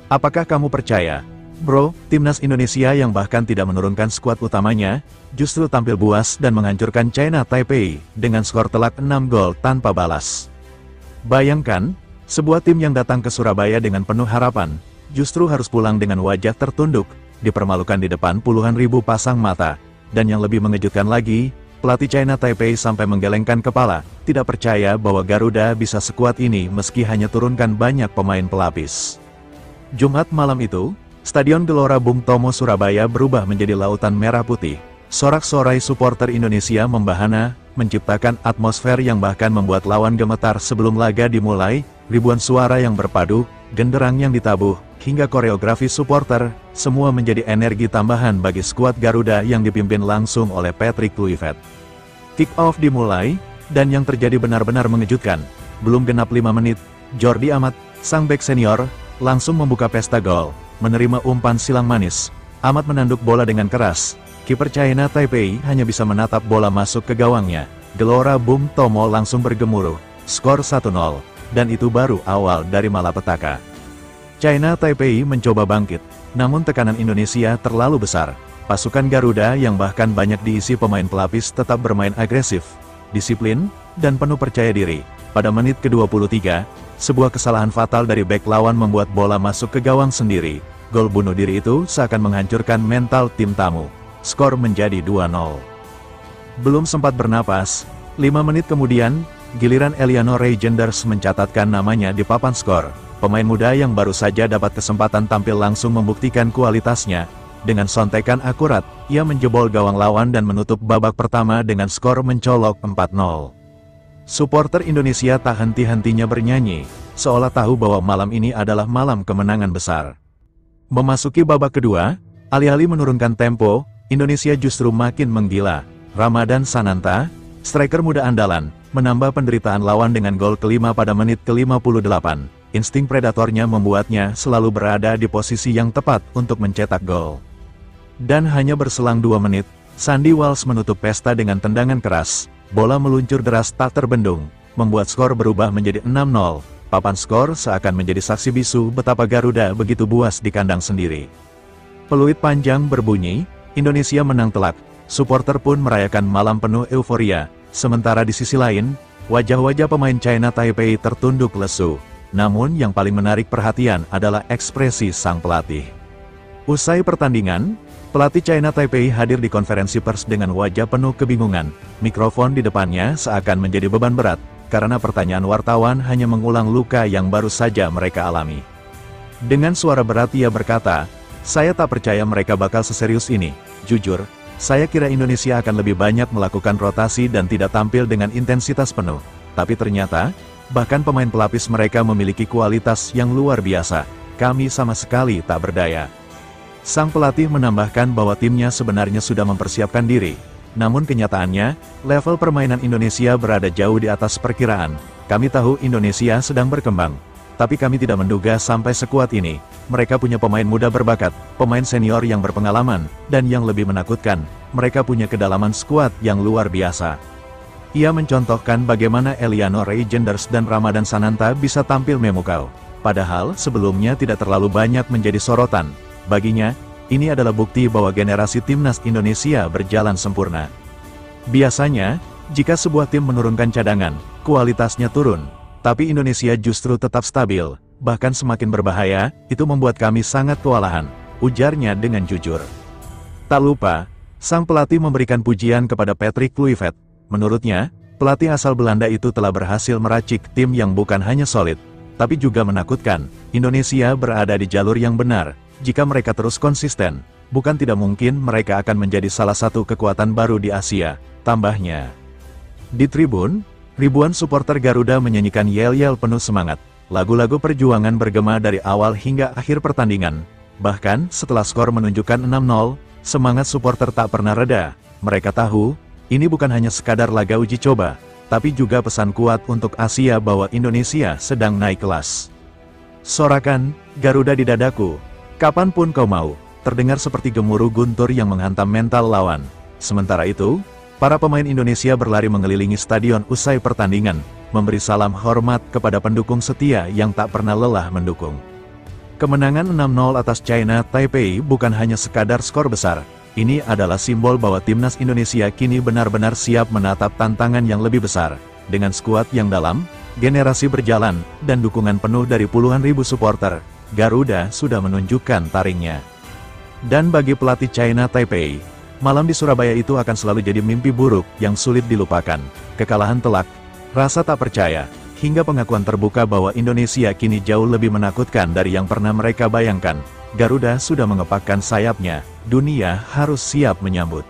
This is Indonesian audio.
Apakah kamu percaya, bro, timnas Indonesia yang bahkan tidak menurunkan skuad utamanya, justru tampil buas dan menghancurkan China Taipei dengan skor telak 6 gol tanpa balas. Bayangkan, sebuah tim yang datang ke Surabaya dengan penuh harapan, justru harus pulang dengan wajah tertunduk, dipermalukan di depan puluhan ribu pasang mata, dan yang lebih mengejutkan lagi, pelatih China Taipei sampai menggelengkan kepala, tidak percaya bahwa Garuda bisa sekuat ini meski hanya turunkan banyak pemain pelapis. Jumat malam itu, Stadion Gelora Bung Tomo Surabaya berubah menjadi lautan merah putih. Sorak-sorai supporter Indonesia membahana, menciptakan atmosfer yang bahkan membuat lawan gemetar sebelum laga dimulai, ribuan suara yang berpadu, genderang yang ditabuh, hingga koreografi supporter, semua menjadi energi tambahan bagi skuad Garuda yang dipimpin langsung oleh Patrick Kluivert. Kick-off dimulai, dan yang terjadi benar-benar mengejutkan. Belum genap 5 menit, Jordi Amat, sang bek senior, langsung membuka pesta gol, menerima umpan silang manis. Amat menanduk bola dengan keras. Kiper China Taipei hanya bisa menatap bola masuk ke gawangnya. Gelora Bung Tomo langsung bergemuruh. Skor 1-0, dan itu baru awal dari malapetaka. China Taipei mencoba bangkit, namun tekanan Indonesia terlalu besar. Pasukan Garuda yang bahkan banyak diisi pemain pelapis tetap bermain agresif, disiplin, dan penuh percaya diri. Pada menit ke-23, sebuah kesalahan fatal dari bek lawan membuat bola masuk ke gawang sendiri. Gol bunuh diri itu seakan menghancurkan mental tim tamu. Skor menjadi 2-0. Belum sempat bernapas, 5 menit kemudian, giliran Eliano Reijenders mencatatkan namanya di papan skor. Pemain muda yang baru saja dapat kesempatan tampil langsung membuktikan kualitasnya. Dengan sontekan akurat, ia menjebol gawang lawan dan menutup babak pertama dengan skor mencolok 4-0. Supporter Indonesia tak henti-hentinya bernyanyi, seolah tahu bahwa malam ini adalah malam kemenangan besar. Memasuki babak kedua, alih-alih menurunkan tempo, Indonesia justru makin menggila. Ramadan Sananta, striker muda andalan, menambah penderitaan lawan dengan gol kelima pada menit ke-58. Insting predatornya membuatnya selalu berada di posisi yang tepat untuk mencetak gol. Dan hanya berselang 2 menit, Sandy Walsh menutup pesta dengan tendangan keras. Bola meluncur deras tak terbendung, membuat skor berubah menjadi 6-0. Papan skor seakan menjadi saksi bisu betapa Garuda begitu buas di kandang sendiri. Peluit panjang berbunyi, Indonesia menang telak. Supporter pun merayakan malam penuh euforia. Sementara di sisi lain, wajah-wajah pemain China Taipei tertunduk lesu. Namun yang paling menarik perhatian adalah ekspresi sang pelatih. Usai pertandingan, pelatih China Taipei hadir di konferensi pers dengan wajah penuh kebingungan. Mikrofon di depannya seakan menjadi beban berat, karena pertanyaan wartawan hanya mengulang luka yang baru saja mereka alami. Dengan suara berat ia berkata, "Saya tak percaya mereka bakal seserius ini. Jujur, saya kira Indonesia akan lebih banyak melakukan rotasi dan tidak tampil dengan intensitas penuh. Tapi ternyata, bahkan pemain pelapis mereka memiliki kualitas yang luar biasa. Kami sama sekali tak berdaya." Sang pelatih menambahkan bahwa timnya sebenarnya sudah mempersiapkan diri. Namun kenyataannya, level permainan Indonesia berada jauh di atas perkiraan. Kami tahu Indonesia sedang berkembang. Tapi kami tidak menduga sampai sekuat ini. Mereka punya pemain muda berbakat, pemain senior yang berpengalaman, dan yang lebih menakutkan, mereka punya kedalaman skuad yang luar biasa. Ia mencontohkan bagaimana Eliano Reijenders dan Ramadan Sananta bisa tampil memukau. Padahal sebelumnya tidak terlalu banyak menjadi sorotan. Baginya, ini adalah bukti bahwa generasi timnas Indonesia berjalan sempurna. Biasanya, jika sebuah tim menurunkan cadangan, kualitasnya turun. Tapi Indonesia justru tetap stabil, bahkan semakin berbahaya, itu membuat kami sangat kewalahan, ujarnya dengan jujur. Tak lupa, sang pelatih memberikan pujian kepada Patrick Kluivert. Menurutnya, pelatih asal Belanda itu telah berhasil meracik tim yang bukan hanya solid, tapi juga menakutkan. Indonesia berada di jalur yang benar. Jika mereka terus konsisten, bukan tidak mungkin mereka akan menjadi salah satu kekuatan baru di Asia, tambahnya. Di tribun, ribuan supporter Garuda menyanyikan yel-yel penuh semangat. Lagu-lagu perjuangan bergema dari awal hingga akhir pertandingan. Bahkan, setelah skor menunjukkan 6-0, semangat supporter tak pernah reda. Mereka tahu, ini bukan hanya sekadar laga uji coba, tapi juga pesan kuat untuk Asia bahwa Indonesia sedang naik kelas. Sorakan, Garuda di dadaku. Kapanpun kau mau, terdengar seperti gemuruh guntur yang menghantam mental lawan. Sementara itu, para pemain Indonesia berlari mengelilingi stadion usai pertandingan, memberi salam hormat kepada pendukung setia yang tak pernah lelah mendukung. Kemenangan 6-0 atas China Taipei bukan hanya sekadar skor besar. Ini adalah simbol bahwa timnas Indonesia kini benar-benar siap menatap tantangan yang lebih besar. Dengan skuad yang dalam, generasi berjalan, dan dukungan penuh dari puluhan ribu supporter, Garuda sudah menunjukkan taringnya. Dan bagi pelatih China Taipei, malam di Surabaya itu akan selalu jadi mimpi buruk yang sulit dilupakan. Kekalahan telak, rasa tak percaya, hingga pengakuan terbuka bahwa Indonesia kini jauh lebih menakutkan dari yang pernah mereka bayangkan. Garuda sudah mengepakkan sayapnya, dunia harus siap menyambut.